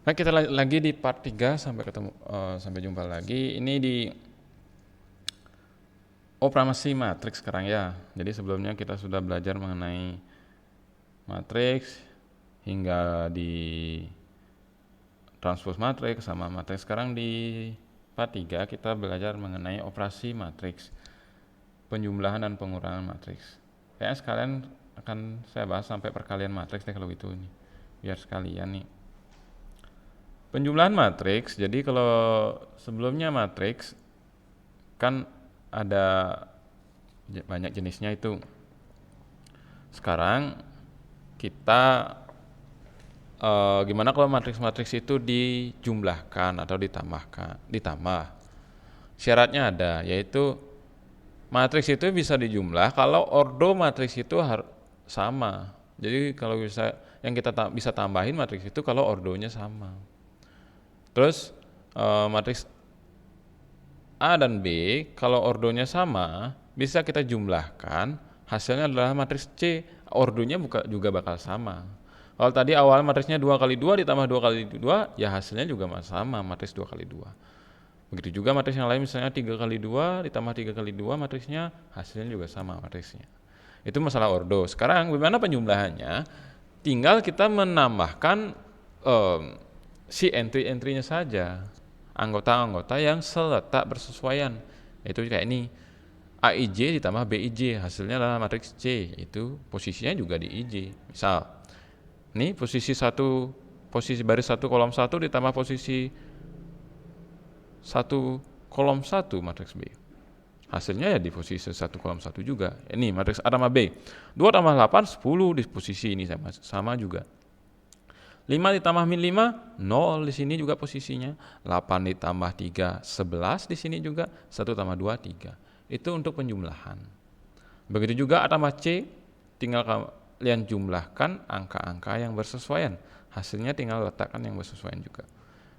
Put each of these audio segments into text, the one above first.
Nah, kita lagi di part 3, sampai jumpa lagi. Ini di operasi matriks sekarang ya. Jadi sebelumnya kita sudah belajar mengenai matriks hingga di transpose matriks sama matriks. Sekarang di part 3 kita belajar mengenai operasi matriks, penjumlahan dan pengurangan matriks. Kayaknya sekalian akan saya bahas sampai perkalian matriks deh kalau gitu nih. Biar sekalian nih. Penjumlahan matriks, jadi kalau sebelumnya matriks kan ada banyak jenisnya itu. Sekarang kita gimana kalau matriks-matriks itu dijumlahkan atau ditambah. Syaratnya ada, yaitu matriks itu bisa dijumlah kalau ordo matriks itu sama. Jadi kalau bisa yang kita bisa tambahin matriks itu kalau ordonya sama. Terus matriks A dan B kalau ordonya sama bisa kita jumlahkan, hasilnya adalah matriks C, ordonya juga bakal sama. Kalau tadi awal matriksnya 2 kali 2 ditambah 2 kali 2, ya hasilnya juga sama, matriks 2 kali 2. Begitu juga matriks yang lain, misalnya 3 kali 2 ditambah 3 kali 2, matriksnya hasilnya juga sama matriksnya. Itu masalah ordo. Sekarang bagaimana penjumlahannya? Tinggal kita menambahkan si entry-entrynya saja, anggota-anggota yang seletak bersesuaian. Itu kayak ini, AIJ ditambah BIJ, hasilnya adalah matriks C, itu posisinya juga di IJ. Misal, ini posisi baris 1 kolom 1 ditambah posisi 1 kolom 1 matriks B. Hasilnya ya di posisi 1 kolom 1 juga. Ini matriks A tambah B. 2 tambah 8, 10 di posisi ini sama juga. 5 ditambah min 5, 0 di sini juga posisinya. 8 ditambah 3, 11 di sini juga. 1 tambah 2, 3. Itu untuk penjumlahan. Begitu juga A tambah C, tinggal kalian jumlahkan angka-angka yang bersesuaian. Hasilnya tinggal letakkan yang bersesuaian juga.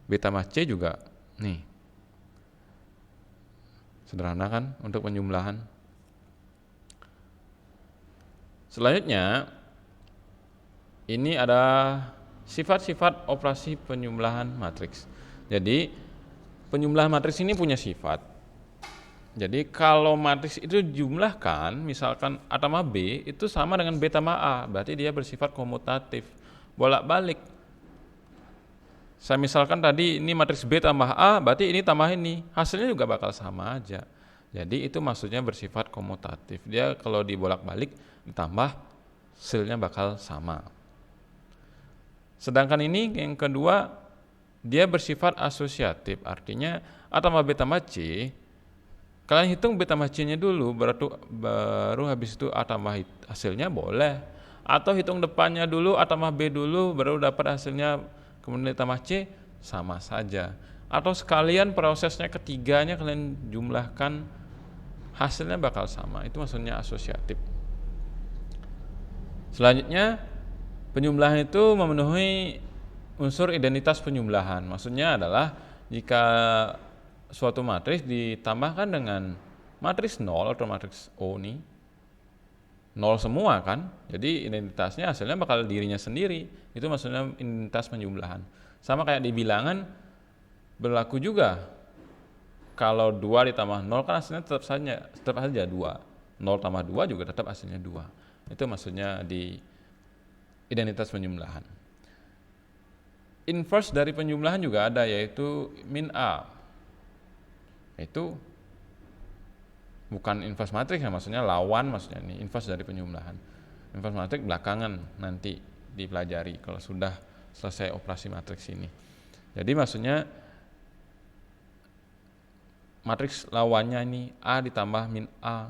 B tambah C juga, nih. Sederhana kan untuk penjumlahan. Selanjutnya, ini ada sifat-sifat operasi penjumlahan matriks. Jadi penjumlahan matriks ini punya sifat. Jadi kalau matriks itu dijumlahkan, misalkan A tambah B itu sama dengan B tambah A, berarti dia bersifat komutatif, bolak-balik. Saya misalkan tadi ini matriks B tambah A, berarti ini tambah ini, hasilnya juga bakal sama aja. Jadi itu maksudnya bersifat komutatif. Dia kalau dibolak-balik ditambah, hasilnya bakal sama. Sedangkan ini yang kedua, dia bersifat asosiatif, artinya A tambah B tambah C, kalian hitung B tambah C-nya dulu, baru habis itu A tambah hasilnya boleh. Atau hitung depannya dulu, A tambah B dulu, baru dapat hasilnya, kemudian ditambah C, sama saja. Atau sekalian prosesnya ketiganya kalian jumlahkan, hasilnya bakal sama. Itu maksudnya asosiatif. Selanjutnya, penjumlahan itu memenuhi unsur identitas penjumlahan. Maksudnya adalah jika suatu matriks ditambahkan dengan matriks 0 atau matriks O nih, 0 semua kan, jadi identitasnya hasilnya bakal dirinya sendiri. Itu maksudnya identitas penjumlahan. Sama kayak di bilangan berlaku juga. Kalau 2 ditambah 0 kan hasilnya tetap saja 2. 0 tambah 2 juga tetap hasilnya 2. Itu maksudnya di identitas penjumlahan. Inverse dari penjumlahan juga ada, yaitu min A. Itu bukan inverse matriks ya, maksudnya lawan, maksudnya ini inverse dari penjumlahan. Inverse matriks belakangan nanti dipelajari kalau sudah selesai operasi matriks ini. Jadi maksudnya matriks lawannya ini A ditambah min A,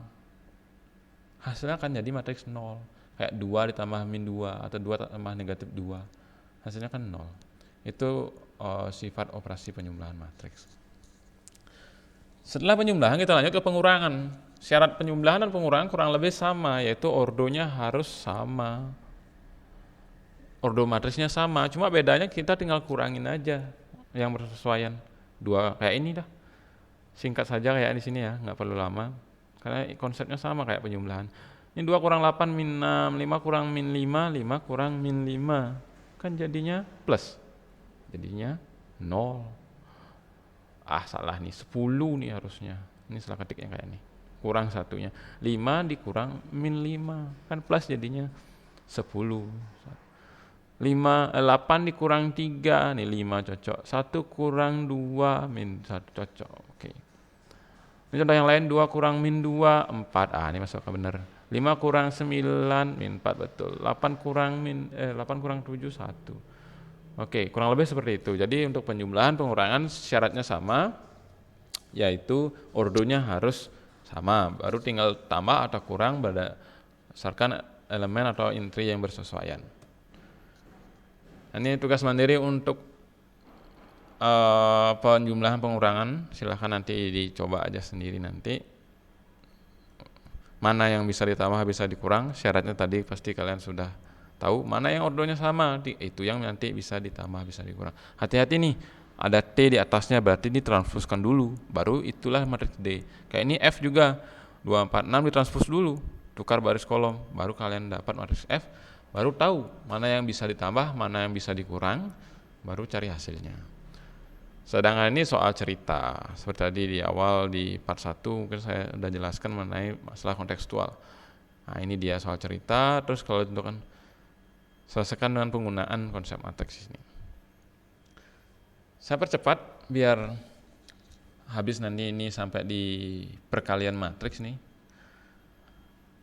hasilnya akan jadi matriks 0. Kayak 2 ditambah min 2 atau 2 tambah negatif 2, hasilnya kan 0. Itu sifat operasi penjumlahan matriks. Setelah penjumlahan kita lanjut ke pengurangan. Syarat penjumlahan dan pengurangan kurang lebih sama, yaitu ordonya harus sama. Ordo matriksnya sama, cuma bedanya kita tinggal kurangin aja yang bersesuaian. 2 kayak ini dah. Singkat saja kayak di sini ya, nggak perlu lama. Karena konsepnya sama kayak penjumlahan. Ini 2 kurang 8 min 6, 5 kurang min 5, 5 kurang min 5. Kan jadinya plus. jadinya 0. Salah nih, 10 nih harusnya. Ini salah ketiknya kayak nih. Kurang satunya. 5 dikurang min 5. Kan plus jadinya 10. 8 dikurang 3. Nih 5 cocok. 1 kurang 2 min 1 cocok. Oke. Ini contoh yang lain, 2 kurang min 2, 4. Ini masuk ke benar. 5 kurang 9 min 4, betul. 8 kurang 7, 1. Oke, kurang lebih seperti itu. Jadi untuk penjumlahan pengurangan syaratnya sama, yaitu ordonya harus sama. Baru tinggal tambah atau kurang berdasarkan elemen atau intri yang bersesuaian. Ini tugas mandiri untuk penjumlahan pengurangan. Silahkan nanti dicoba aja sendiri nanti. Mana yang bisa ditambah bisa dikurang. Syaratnya tadi pasti kalian sudah tahu. Mana yang ordonya sama, itu yang nanti bisa ditambah bisa dikurang. Hati-hati nih, ada T di atasnya, berarti ditranspuskan dulu, baru itulah matriks D. Kayak ini F juga, 2, 4, 6 ditranspus dulu, tukar baris kolom, baru kalian dapat matriks F, baru tahu mana yang bisa ditambah, mana yang bisa dikurang, baru cari hasilnya. Sedangkan ini soal cerita, seperti tadi di awal di part 1 mungkin saya sudah jelaskan mengenai masalah kontekstual. Nah ini dia soal cerita. Terus kalau tentukan, selesaikan dengan penggunaan konsep matriks ini. Saya percepat biar habis nanti ini sampai di perkalian matriks nih.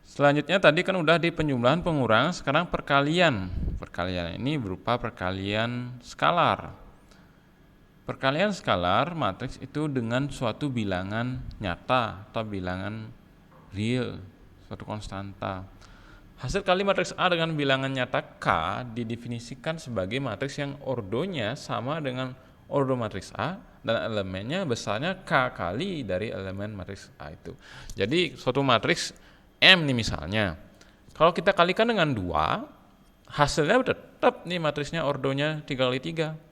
Selanjutnya tadi kan udah di penjumlahan pengurangan, sekarang perkalian. Perkalian ini berupa perkalian skalar. Perkalian skalar matriks itu dengan suatu bilangan nyata atau bilangan real, suatu konstanta. Hasil kali matriks A dengan bilangan nyata K didefinisikan sebagai matriks yang ordonya sama dengan ordo matriks A dan elemennya besarnya K kali dari elemen matriks A itu. Jadi suatu matriks M nih misalnya, kalau kita kalikan dengan 2, hasilnya tetap nih matriksnya ordonya 3 kali 3.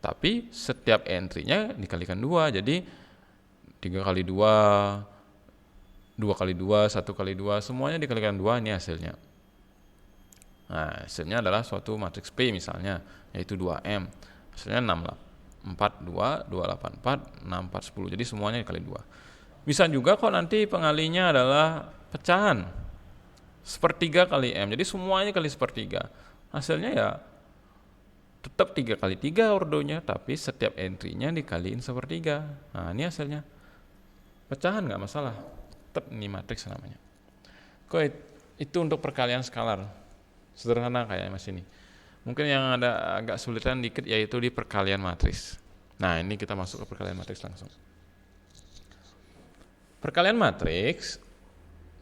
Tapi setiap entry-nya dikalikan 2, jadi 3 kali 2, 2 kali 2, 1 kali 2, semuanya dikalikan 2, ini hasilnya. Nah, hasilnya adalah suatu matriks P misalnya, yaitu 2M. Hasilnya 4, 2, 2, 8, 4, 6, 4, 10. Jadi semuanya dikali 2. Bisa juga kok nanti pengalinya adalah pecahan. Sepertiga kali M. Jadi semuanya kali sepertiga. Hasilnya ya tetap 3 kali 3 ordonya, tapi setiap entry-nya dikaliin sepertiga. Nah, ini hasilnya. Pecahan nggak masalah. Tetap ini matriks namanya. Kok itu untuk perkalian skalar. Sederhana kayaknya mas ini. Mungkin yang ada agak sulitan dikit yaitu di perkalian matriks. Nah, ini kita masuk ke perkalian matriks langsung. Perkalian matriks,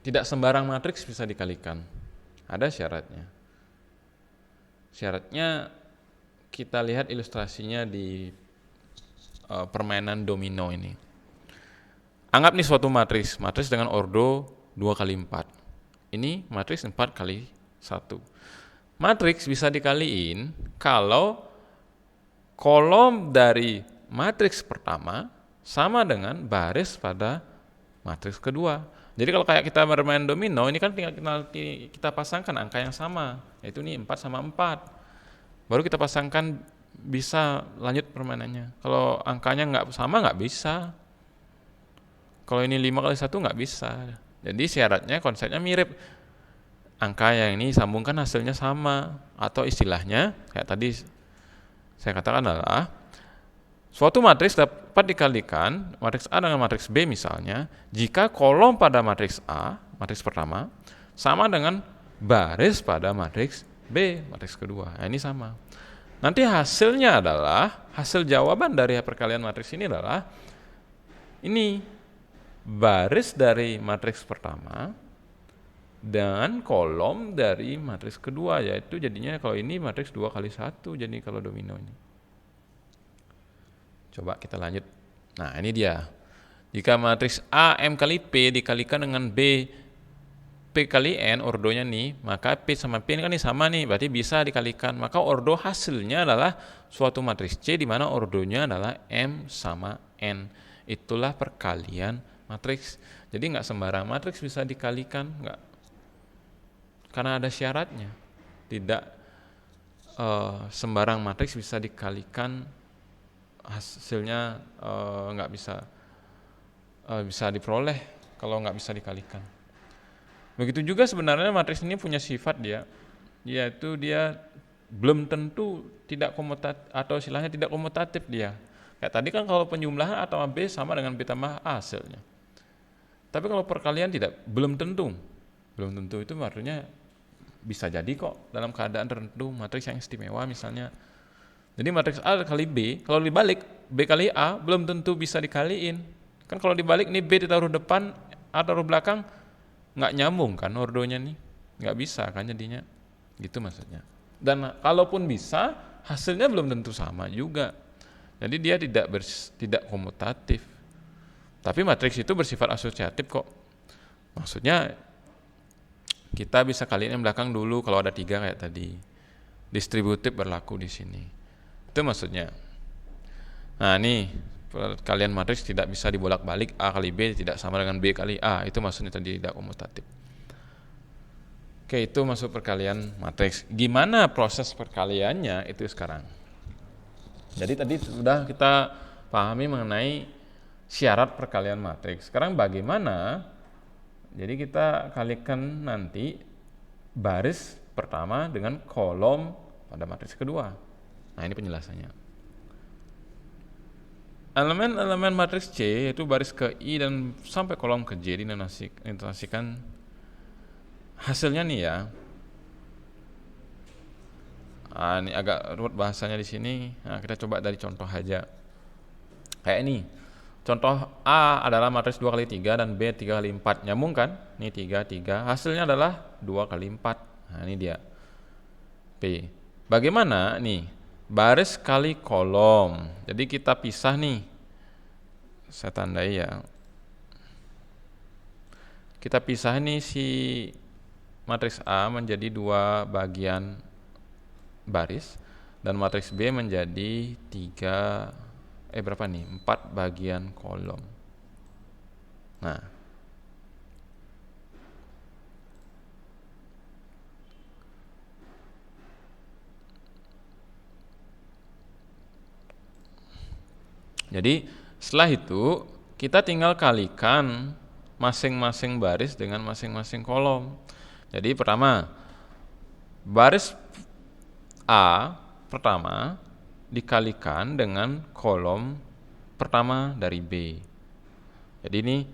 tidak sembarang matriks bisa dikalikan. Ada syaratnya. Syaratnya kita lihat ilustrasinya di permainan domino ini. Anggap nih suatu matriks dengan ordo 2 kali 4. Ini matriks 4 kali 1. Matriks bisa dikaliin kalau kolom dari matriks pertama sama dengan baris pada matriks kedua. Jadi kalau kayak kita bermain domino, ini kan tinggal kita pasangkan angka yang sama, yaitu ini 4 sama 4. Baru kita pasangkan bisa lanjut permainannya. Kalau angkanya nggak sama nggak bisa. Kalau ini 5 kali 1 nggak bisa. Jadi syaratnya konsepnya mirip. Angka yang ini sambungkan hasilnya sama. Atau istilahnya, kayak tadi saya katakan adalah, suatu matriks dapat dikalikan, matriks A dengan matriks B misalnya, jika kolom pada matriks A, matriks pertama, sama dengan baris pada matriks B, matriks kedua. Nah, ini sama. Nanti hasilnya adalah, hasil jawaban dari perkalian matriks ini adalah, ini baris dari matriks pertama dan kolom dari matriks kedua, yaitu jadinya kalau ini matriks 2 kali 1, jadi kalau domino ini. Coba kita lanjut. Nah ini dia. Jika matriks A M kali P dikalikan dengan B P kali N, ordonya nih, maka P sama P ini kan sama nih, berarti bisa dikalikan. Maka ordo hasilnya adalah suatu matriks C di mana ordonya adalah M sama N. Itulah perkalian matriks. Jadi nggak sembarang matriks bisa dikalikan, nggak, karena ada syaratnya. Tidak sembarang matriks bisa dikalikan, hasilnya nggak bisa diperoleh kalau nggak bisa dikalikan. Begitu juga sebenarnya matriks ini punya sifat yaitu dia belum tentu tidak komutatif, atau istilahnya tidak komutatif dia. Kayak tadi kan kalau penjumlahan A tambah B sama dengan B tambah A hasilnya. Tapi kalau perkalian belum tentu. Belum tentu itu artinya bisa jadi kok dalam keadaan tertentu matriks yang istimewa misalnya. Jadi matriks A kali B, kalau dibalik B kali A belum tentu bisa dikaliin. Kan kalau dibalik nih B ditaruh depan, A taruh belakang, nggak nyambung kan ordonya nih, nggak bisa kan jadinya, gitu maksudnya. Dan kalaupun bisa, hasilnya belum tentu sama juga. Jadi dia tidak komutatif. Tapi matriks itu bersifat asosiatif kok. Maksudnya kita bisa kaliin yang belakang dulu kalau ada 3 kayak tadi. Distributif berlaku di sini. Itu maksudnya. Nah, nih perkalian matriks tidak bisa dibolak-balik, A kali B tidak sama dengan B kali A. Itu maksudnya tadi tidak komutatif. Oke, itu masuk perkalian matriks. Gimana proses perkaliannya itu sekarang. Jadi tadi sudah kita pahami mengenai syarat perkalian matriks. Sekarang bagaimana? Jadi kita kalikan nanti baris pertama dengan kolom pada matriks kedua. Nah, ini penjelasannya. Elemen-elemen matriks C itu baris ke I dan sampai kolom ke J dinotasikan hasilnya nih ya. Ini agak rumit bahasanya di sini. Nah, kita coba dari contoh aja. Kayak ini. Contoh A adalah matriks 2 kali 3 dan B 3 kali 4. Nyambung kan? Ini 3, 3. Hasilnya adalah 2 kali 4. Nah, ini dia. P. Bagaimana nih? Baris kali kolom. Jadi kita pisah nih. Saya tandai ya. Kita pisah nih si matriks A menjadi 2 bagian baris dan matriks B menjadi 4 bagian kolom. Nah, jadi setelah itu kita tinggal kalikan masing-masing baris dengan masing-masing kolom. Jadi pertama, baris A pertama dikalikan dengan kolom pertama dari B. Jadi ini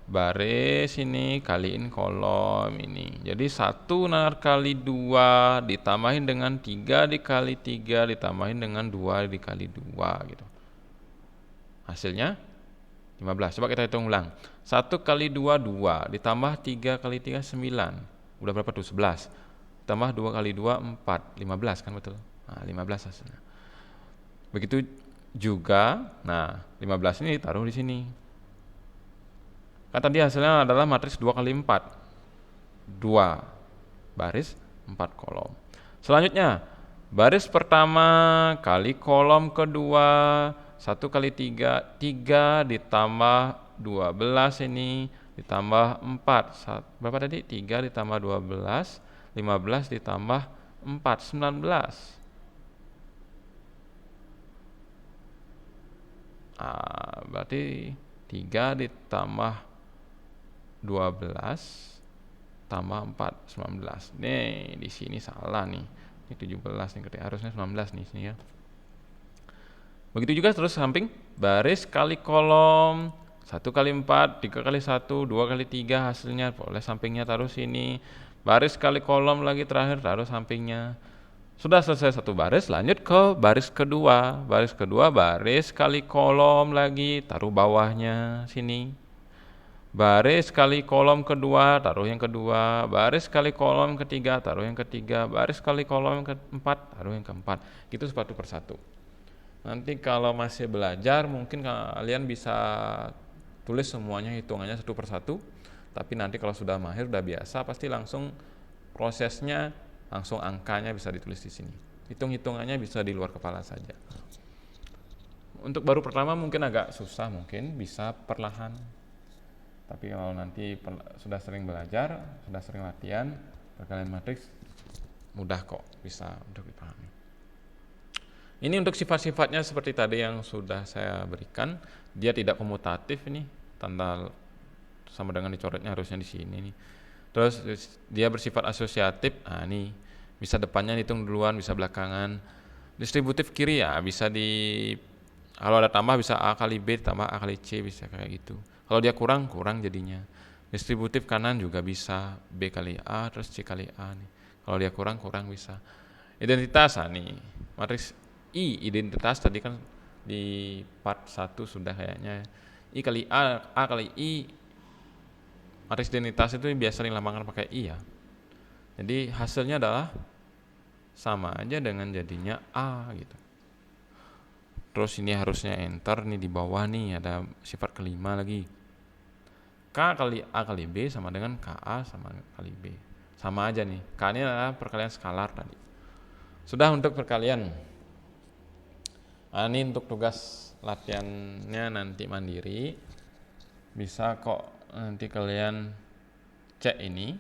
baris ini kaliin kolom ini. Jadi 1 kali 2 ditambahin dengan 3 dikali 3 ditambahin dengan 2 dikali 2 gitu. Hasilnya 15. Coba kita hitung ulang. 1 kali 2 2 ditambah 3 kali 3 9. Udah berapa tuh? 11. Tambah 2 kali 2 4, 15 kan betul. Nah, 15 hasilnya. Begitu juga, nah 15 ini taruh di sini. Kan tadi hasilnya adalah matriks 2 kali 4. 2 baris, 4 kolom. Selanjutnya, baris pertama kali kolom kedua, 1 kali 3, 3 ditambah 12 ini, ditambah 4. Berapa tadi? 3 ditambah 12, 15 ditambah 4, 19. Berarti 3 ditambah 12 tambah 4, 19. Nih, di sini salah nih. Ini 17 nih, harusnya 19 nih sini ya. Begitu juga terus samping, baris kali kolom, 1 kali 4, 3 kali 1, 2 kali 3 hasilnya, boleh sampingnya taruh sini. Baris kali kolom lagi terakhir taruh sampingnya. Sudah selesai satu baris, lanjut ke baris kedua. Baris kedua, baris kali kolom lagi, taruh bawahnya sini. Baris kali kolom kedua, taruh yang kedua. Baris kali kolom ketiga, taruh yang ketiga. Baris kali kolom keempat, taruh yang keempat. Gitu satu persatu. Nanti kalau masih belajar, mungkin kalian bisa tulis semuanya, hitungannya satu persatu. Tapi nanti kalau sudah mahir, sudah biasa, pasti langsung prosesnya, langsung angkanya bisa ditulis di sini. Hitung-hitungannya bisa di luar kepala saja. Untuk baru pertama mungkin agak susah, mungkin bisa perlahan. Tapi kalau nanti sudah sering belajar, sudah sering latihan perkalian matriks, mudah kok bisa untuk dipahami. Ini untuk sifat-sifatnya seperti tadi yang sudah saya berikan, dia tidak komutatif ini, tanda sama dengan dicoretnya harusnya di sini nih. Terus dia bersifat asosiatif, ini bisa depannya hitung duluan, bisa belakangan. Distributif kiri ya bisa kalau ada tambah bisa A kali B tambah A kali C, bisa kayak gitu. Kalau dia kurang jadinya. Distributif kanan juga bisa B kali A terus C kali A nih. Kalau dia kurang bisa. Identitas nih, matriks I identitas tadi kan di part 1 sudah kayaknya. I kali A kali I, matriks identitas itu biasa dilambangkan pakai I ya. Jadi hasilnya adalah sama aja dengan jadinya A gitu. Terus ini harusnya enter nih, di bawah nih ada sifat kelima lagi. K kali A kali B sama dengan KA sama kali B. Sama aja nih. K ini adalah perkalian skalar tadi. Sudah untuk perkalian. Ini untuk tugas latihannya nanti mandiri. Bisa kok nanti kalian cek ini.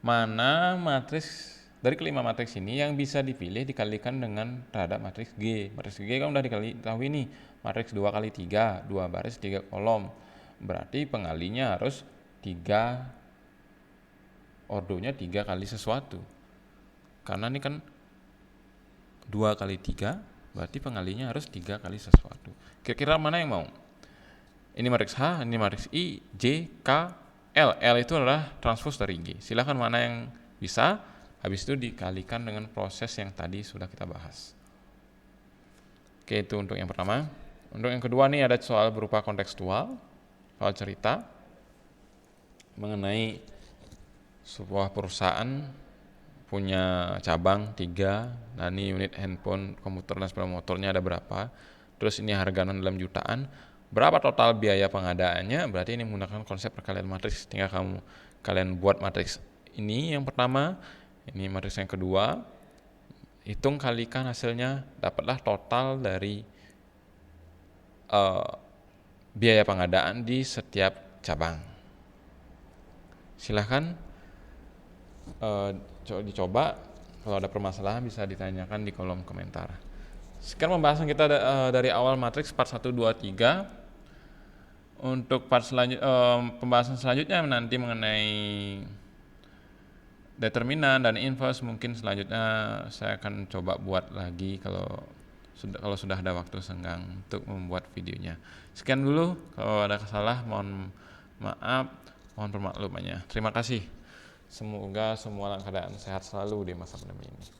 Mana matriks dari kelima matriks ini yang bisa dipilih dikalikan dengan terhadap matriks G. Matriks G kan udah diketahui nih, matriks 2 kali 3, 2 baris 3 kolom. Berarti pengalinya harus 3, ordonya 3 kali sesuatu. Karena ini kan 2 kali 3, berarti pengalinya harus 3 kali sesuatu. Kira-kira mana yang mau? Ini matriks H, ini matriks I, J, K, L. L itu adalah transpose dari G. Silahkan mana yang bisa, habis itu dikalikan dengan proses yang tadi sudah kita bahas. Oke, itu untuk yang pertama. Untuk yang kedua nih ada soal berupa kontekstual, soal cerita mengenai sebuah perusahaan punya cabang 3, nah ini unit handphone, komputer dan sepeda motornya ada berapa, terus ini harga dalam jutaan, berapa total biaya pengadaannya, berarti ini menggunakan konsep perkalian matriks. Tinggal kalian buat matriks ini yang pertama, ini matriks yang kedua, hitung kalikan hasilnya, dapatlah total dari biaya pengadaan di setiap cabang. Silahkan dicoba. Kalau ada permasalahan bisa ditanyakan di kolom komentar. Sekarang pembahasan kita dari awal matriks part 1, 2, 3. Untuk part pembahasan selanjutnya nanti mengenai determinan dan inverse, mungkin selanjutnya saya akan coba buat lagi kalau sudah ada waktu senggang untuk membuat videonya. Sekian dulu, kalau ada kesalahan mohon maaf, mohon permaklumannya. Terima kasih. Semoga semua dalam keadaan sehat selalu di masa pandemi ini.